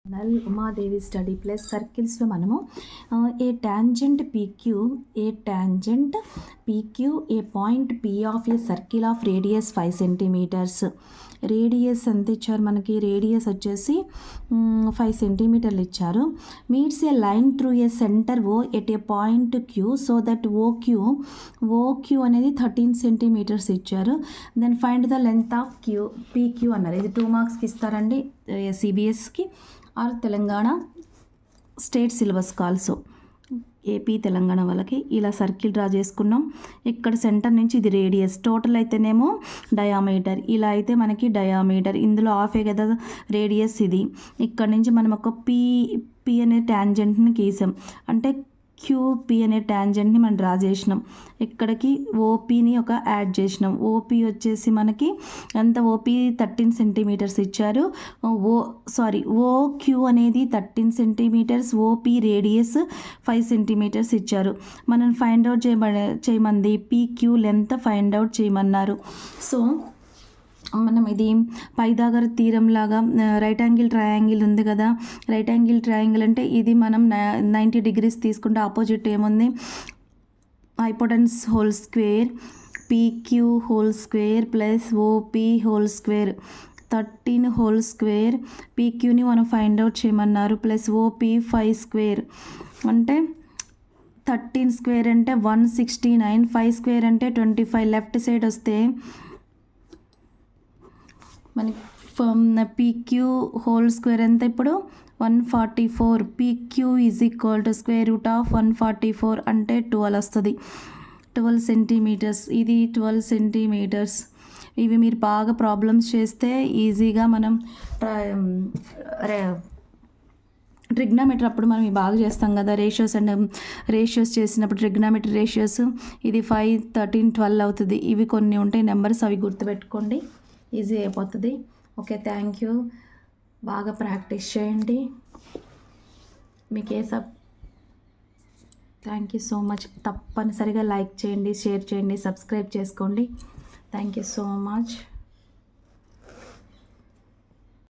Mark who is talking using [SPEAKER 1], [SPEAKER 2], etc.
[SPEAKER 1] Null Umadevi study plus సర్కిల్స్లో మనము a tangent P Q a point P of a circle of radius 5 centimetres. Radius ఎంత ఇచ్చారు మనకి? Radius వచ్చేసి 5 సెంటీమీటర్లు ఇచ్చారు. Meets a line through a centre O at a point Q so that O Q అనేది 13 centimetres ఇచ్చారు. Then find the length of P Q అన్నారు. ఇది 2 మార్క్స్కి ఇస్తారండి, సిబిఎస్కి or Telangana state syllabus also. A P Telangana వాళ్ళకి ఇలా సర్కిల్ డ్రా చేసుకున్నాం. ఇక్కడ సెంటర్ నుంచి ఇది రేడియస్, టోటల్ అయితేనేమో డయామీటర్, ఇలా అయితే మనకి డయామీటర్, ఇందులో హాఫే కదా రేడియస్ ఇది. ఇక్కడ నుంచి మనం ఒక పీ అనే ట్యాంజెంట్ని గీసాం, అంటే క్యూపీ అనే ట్యాంజెంట్ని మనం డ్రా చేసినాం. ఇక్కడికి ఓపీని ఒక యాడ్ చేసినాం. ఓపీ వచ్చేసి మనకి ఎంత? ఓపీ 13 సెంటీమీటర్స్ ఇచ్చారు. ఓక్యూ అనేది 13 సెంటీమీటర్స్, ఓపీ రేడియస్ 5 సెంటీమీటర్స్ ఇచ్చారు. మనం ఫైండ్ అవుట్ చేయమంది పీక్యూ లెంత్ ఫైండ్ అవుట్ చేయమన్నారు. సో మనం ఇది పైథాగరస్ థీరం లాగా రైట్ యాంగిల్ ట్రయాంగిల్ ఉంది కదా, రైట్ యాంగిల్ ట్రయాంగిల్ అంటే ఇది మనం 90 డిగ్రీస్ తీసుకుంటే ఆపోజిట్ ఏముంది? Hypotenuse whole square P Q whole square plus O P whole square 13 whole square. పీక్యూని మనం ఫైండ్ అవుట్ చేయమన్నారు, ప్లస్ ఓపీ 5 స్క్వేర్ అంటే 13 స్క్వేర్ అంటే 169, 5 స్క్వేర్ అంటే 25. లెఫ్ట్ సైడ్ వస్తే మనకి పీక్యూ హోల్ స్క్వేర్ ఎంత? ఇప్పుడు 144. PQ is equal to square root of 144 అంటే 12 వస్తుంది. 12 సెంటీమీటర్స్, ఇది 12 సెంటీమీటర్స్. ఇవి మీరు బాగా ప్రాబ్లమ్స్ చేస్తే ఈజీగా మనం ట్రిగ్నామెట్రీ అప్పుడు మనం ఇవి బాగా చేస్తాం కదా, రేషియోస్ చేసినప్పుడు ట్రిగ్నామెట్రీ రేషియోస్ ఇది 5, 13, 12 అవుతుంది. ఇవి కొన్ని ఉంటాయి నెంబర్స్, అవి గుర్తుపెట్టుకోండి, ఈజీ అయిపోతుంది. Okay, thank you. బాగా ప్రాక్టీస్ చేయండి. మీకు థ్యాంక్ యూ సో మచ్. తప్పనిసరిగా లైక్ చేయండి, షేర్ చేయండి, సబ్స్క్రైబ్ చేసుకోండి. Thank you so much.